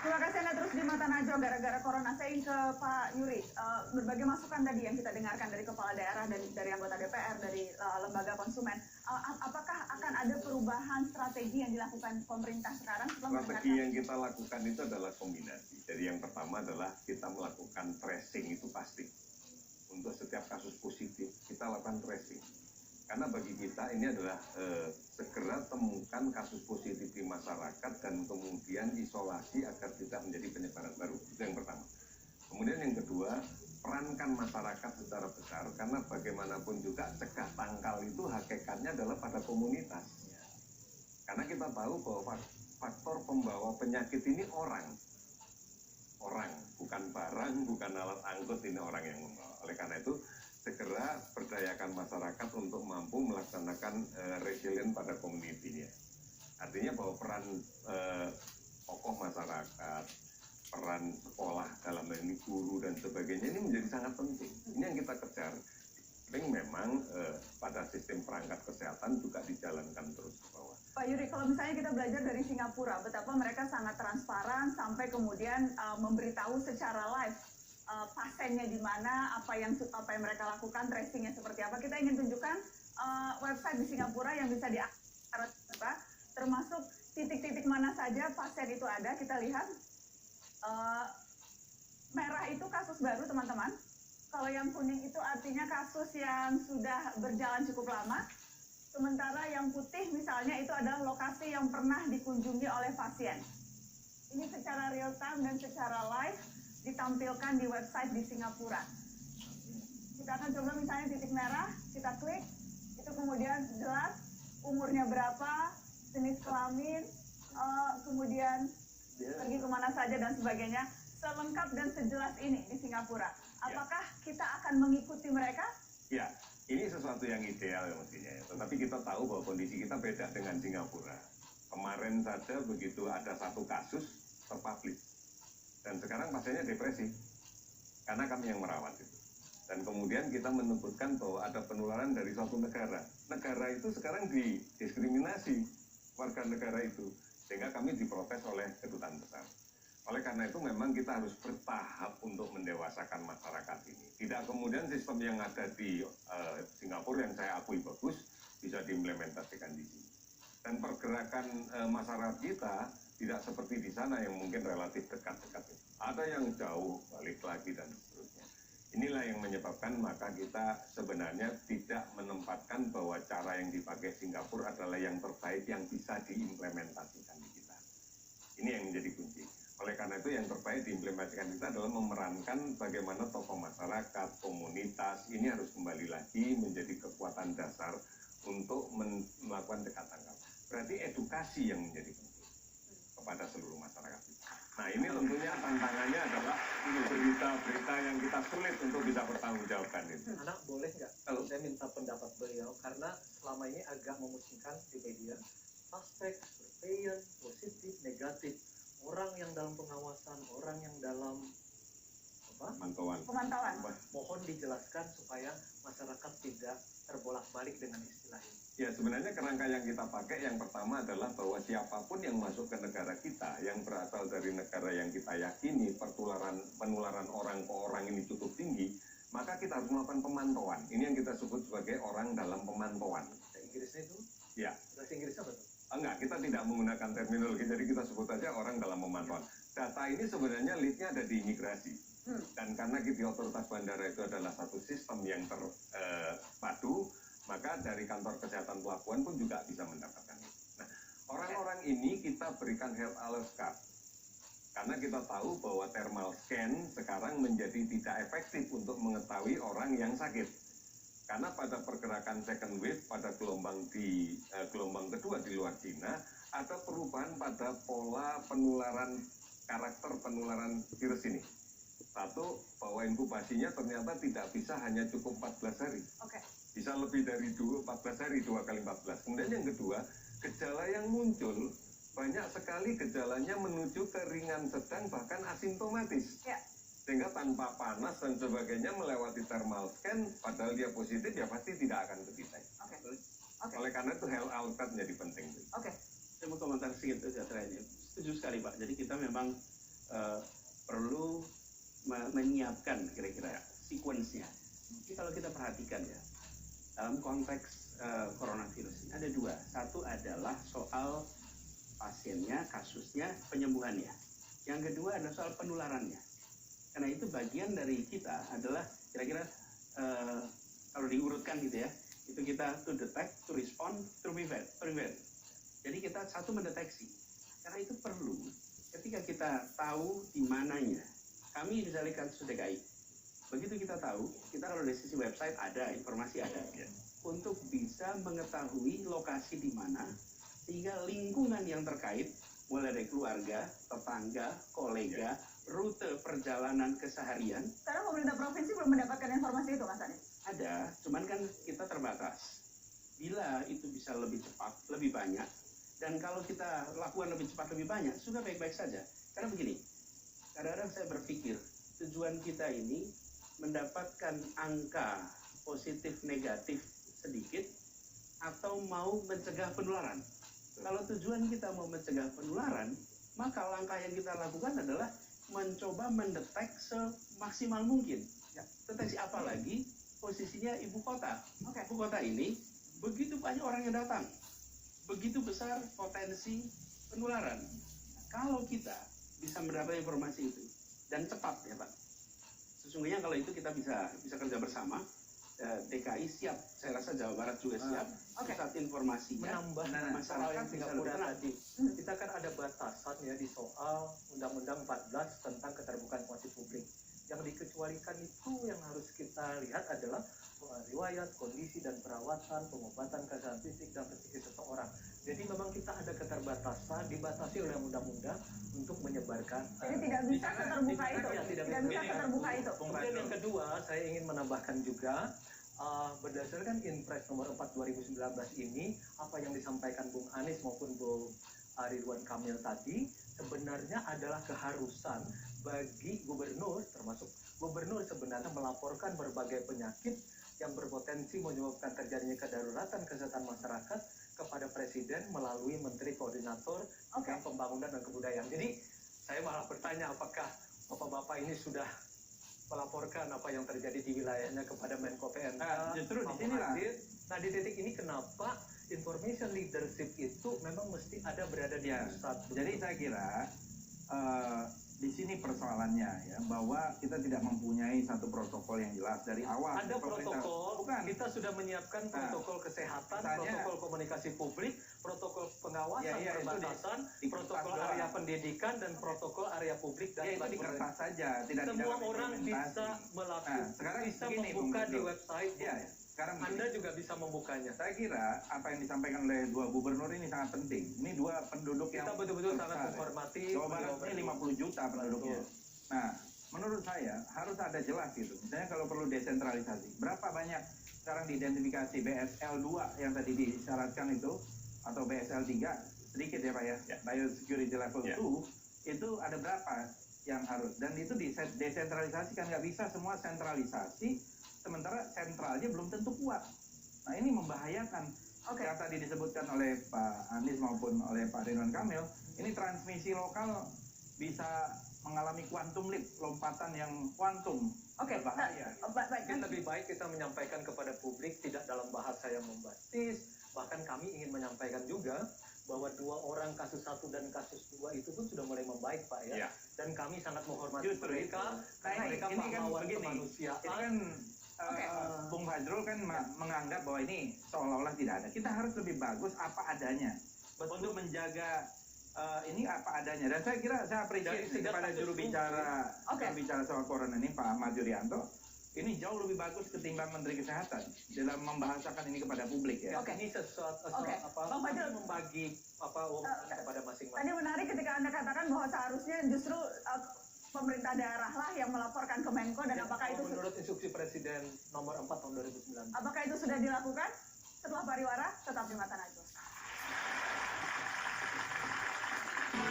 Terima kasih Anda terus di Mata Najwa gara-gara corona. Saya ingin ke Pak Yuri. Berbagai masukan tadi yang kita dengarkan dari kepala daerah, dari anggota DPR, dari lembaga konsumen. Apakah akan ada perubahan strategi yang dilakukan pemerintah sekarang? Strategi yang kita lakukan itu adalah kombinasi. Jadi yang pertama adalah kita melakukan tracing, itu pasti. Untuk setiap kasus positif kita lakukan tracing. Karena bagi kita ini adalah segera temukan kasus positif di masyarakat dan kemudian isolasi agar tidak menjadi penyebaran baru. Itu yang pertama. Kemudian yang kedua, perankan masyarakat secara besar, karena bagaimanapun juga cegah tangkal itu hakikatnya adalah pada komunitas. Karena kita tahu bahwa faktor pembawa penyakit ini orang, bukan barang, bukan alat angkut, ini orang yang membawa. Oleh karena itu, segera berdayakan masyarakat untuk mampu melaksanakan resilient pada komunitinya. Artinya bahwa peran tokoh masyarakat, peran sekolah dalam hal ini guru dan sebagainya ini menjadi sangat penting. Ini yang kita kejar. Tapi memang pada sistem perangkat kesehatan juga dijalankan terus ke bawah. Pak Yuri, kalau misalnya kita belajar dari Singapura, betapa mereka sangat transparan sampai kemudian memberitahu secara live pasiennya di mana, apa yang mereka lakukan, tracingnya seperti apa. Kita ingin tunjukkan website di Singapura yang bisa diakses, termasuk titik-titik mana saja pasien itu ada. Kita lihat merah itu kasus baru, teman-teman. Kalau yang kuning itu artinya kasus yang sudah berjalan cukup lama. Sementara yang putih misalnya itu adalah lokasi yang pernah dikunjungi oleh pasien. Ini secara real time dan secara live ditampilkan di website di Singapura. Kita akan coba misalnya titik merah, kita klik, itu kemudian jelas umurnya berapa, jenis kelamin, kemudian pergi kemana saja dan sebagainya, selengkap dan sejelas ini di Singapura. Apakah kita akan mengikuti mereka? Ya, ini sesuatu yang ideal mestinya. Tetapi kita tahu bahwa kondisi kita beda dengan Singapura. Kemarin saja begitu ada satu kasus terpublish. Dan sekarang pasiennya depresi, karena kami yang merawat itu. Dan kemudian kita menyebutkan bahwa ada penularan dari suatu negara. Negara itu sekarang didiskriminasi warga negara itu, sehingga kami diprotes oleh kedutaan besar. Oleh karena itu memang kita harus bertahap untuk mendewasakan masyarakat ini. Tidak kemudian sistem yang ada di Singapura yang saya akui bagus, bisa diimplementasikan di sini. Dan pergerakan masyarakat kita tidak seperti di sana yang mungkin relatif dekat-dekat. Ada yang jauh, balik lagi dan seterusnya. Inilah yang menyebabkan maka kita sebenarnya tidak menempatkan bahwa cara yang dipakai Singapura adalah yang terbaik yang bisa diimplementasikan di kita. Ini yang menjadi kunci. Oleh karena itu yang terbaik diimplementasikan kita adalah memerankan bagaimana tokoh masyarakat, komunitas, ini harus kembali lagi menjadi kekuatan dasar untuk melakukan dekat tangkal. Berarti edukasi yang menjadi penting kepada seluruh masyarakat. Nah ini tentunya tantangannya adalah berita-berita yang kita sulit untuk bisa bertanggungjawabkan itu. Anak boleh nggak kalau saya minta pendapat beliau, karena selama ini agak memusingkan di media, suspek, surveillance, positif, negatif, orang yang dalam pengawasan, orang yang dalam pemantauan. Mohon dijelaskan supaya masyarakat tidak terbolak-balik dengan istilah ini. Ya sebenarnya kerangka yang kita pakai yang pertama adalah bahwa siapapun yang masuk ke negara kita yang berasal dari negara yang kita yakini penularan orang ke orang ini cukup tinggi, maka kita harus melakukan pemantauan. Ini yang kita sebut sebagai orang dalam pemantauan. Bahasa Inggrisnya itu? Ya. Bahasa Inggrisnya apa tuh? Enggak, kita tidak menggunakan terminologi, jadi kita sebut saja orang dalam pemantauan. Data ini sebenarnya lead-nya ada di imigrasi. Dan karena di otoritas bandara itu adalah satu sistem yang terpadu, maka dari kantor kesehatan pelabuhan pun juga bisa mendapatkan itu. Nah, orang-orang ini kita berikan health alert card. Karena kita tahu bahwa thermal scan sekarang menjadi tidak efektif untuk mengetahui orang yang sakit. Karena pada pergerakan second wave, pada gelombang kedua di luar Cina, ada perubahan pada pola penularan, karakter penularan virus ini. Satu, bahwa inkubasinya ternyata tidak bisa hanya cukup 14 hari. Bisa lebih dari 14 hari, 2 kali 14. Kemudian yang kedua, gejala yang muncul, banyak sekali gejalanya menuju ke ringan sedang, bahkan asimptomatis. Sehingga tanpa panas dan sebagainya melewati thermal scan, padahal dia positif, ya pasti tidak akan kedetek. Oleh karena itu health alert menjadi penting. Saya mau komentar sedikit saja terakhir. Setuju sekali Pak. Jadi kita memang perlu menyiapkan kira-kira sequence-nya. Jadi kalau kita perhatikan ya, dalam konteks coronavirus ini ada dua. Satu adalah soal pasiennya, kasusnya, penyembuhannya. Yang kedua adalah soal penularannya. Karena itu bagian dari kita adalah kira-kira kalau diurutkan gitu ya, itu kita to detect, to respond, to prevent. Jadi kita satu mendeteksi. Karena itu perlu ketika kita tahu di mananya. Kami misalnya kasus DKI. Begitu kita tahu, kita kalau dari sisi website ada, informasi ada. Ya. Untuk bisa mengetahui lokasi di mana, sehingga lingkungan yang terkait, mulai dari keluarga, tetangga, kolega, rute perjalanan keseharian. Karena pemerintah provinsi belum mendapatkan informasi itu, Mas Anies. Ada, cuman kan kita terbatas. Bila itu bisa lebih cepat, lebih banyak, dan kalau kita lakukan lebih cepat, lebih banyak, sudah baik-baik saja. Karena begini, kadang-kadang saya berpikir, tujuan kita ini mendapatkan angka positif negatif sedikit, atau mau mencegah penularan. Kalau tujuan kita mau mencegah penularan, maka langkah yang kita lakukan adalah mencoba mendetek semaksimal mungkin. Ya, deteksi apalagi posisinya ibu kota. Ibu kota ini begitu banyak orang yang datang, begitu besar potensi penularan. Kalau kita bisa mendapat informasi itu dan cepat ya Pak, sesungguhnya kalau itu kita bisa kerja bersama. DKI siap, saya rasa Jawa Barat juga siap. Pusat informasinya Menambah masyarakat yang bisa Singapura lebih tadi. Kita kan ada batasan ya di soal Undang-Undang 14 tentang keterbukaan informasi publik. Yang dikecualikan itu yang harus kita lihat adalah soal riwayat, kondisi dan perawatan, pengobatan, kesehatan fisik dan psikis seseorang. Jadi memang kita ada keterbatasan, dibatasi oleh undang-undang untuk menyebarkan. Jadi tidak bisa seterbuka itu. Ya, tidak bisa seterbuka itu. Kemudian yang kedua, saya ingin menambahkan juga berdasarkan Inpres nomor 4 2019 ini, apa yang disampaikan Bung Anies maupun Bung Ridwan Kamil tadi sebenarnya adalah keharusan bagi gubernur, termasuk gubernur sebenarnya melaporkan berbagai penyakit yang berpotensi menyebabkan terjadinya kedaruratan kesehatan masyarakat kepada Presiden melalui Menteri Koordinator Bidang Pembangunan dan Kebudayaan. Jadi saya malah bertanya apakah Bapak-Bapak ini sudah melaporkan apa yang terjadi di wilayahnya kepada Menko PMK. Justru di sinilah. Nah di titik ini kenapa information leadership itu memang mesti ada berada di pusat. Jadi saya kira di sini persoalannya ya, bahwa kita tidak mempunyai satu protokol yang jelas dari awal. Ada protokol, bukan. Kita sudah menyiapkan protokol kesehatan, protokol komunikasi publik, protokol pengawasan perbatasan, protokol area pendidikan dan protokol area publik dan itu di kertas saja, tidak semua orang bisa melakukan, sekarang bisa begini, membuka di website. Ya, sekarang Anda juga bisa membukanya. Saya kira apa yang disampaikan oleh dua gubernur ini sangat penting. Ini dua penduduk yang kita betul-betul sangat menghormati. Jawa Barat ini 50 juta penduduknya. Nah, menurut saya harus ada jelas gitu. Misalnya kalau perlu desentralisasi, berapa banyak sekarang diidentifikasi BSL 2 yang tadi disyaratkan itu, atau BSL 3 sedikit ya Pak ya, Biosecurity Level 2 itu ada berapa yang harus, dan itu desentralisasi kan, nggak bisa semua sentralisasi sementara sentralnya belum tentu kuat. Nah ini membahayakan. Yang tadi disebutkan oleh Pak Anies maupun oleh Pak Ridwan Kamil, ini transmisi lokal bisa mengalami quantum leap, lompatan yang kuantum. Berbahaya. Mungkin lebih baik kita menyampaikan kepada publik tidak dalam bahasa yang membastis. Bahkan kami ingin menyampaikan juga bahwa 2 orang kasus 1 dan kasus 2 itu pun sudah mulai membaik Pak ya. Dan kami sangat menghormati mereka karena mereka pahlawan kemanusiaan. Ini kan Bung Fajrul kan menganggap bahwa ini seolah-olah tidak ada. Kita harus lebih bagus apa adanya untuk menjaga ini apa adanya. Dan saya kira saya apresiasi kepada juru bicara soal corona ini Pak Ahmad Yuryanto. Ini jauh lebih bagus ketimbang Menteri Kesehatan dalam membahasakan ini kepada publik ya. Ini sesuatu membagi kepada masing-masing. Tadi menarik ketika Anda katakan bahwa seharusnya justru pemerintah daerah lah yang melaporkan ke Menko, dan apakah itu menurut instruksi Presiden nomor 4 tahun 2009. Apakah itu sudah dilakukan? Setelah pariwara tetap di mata najwa.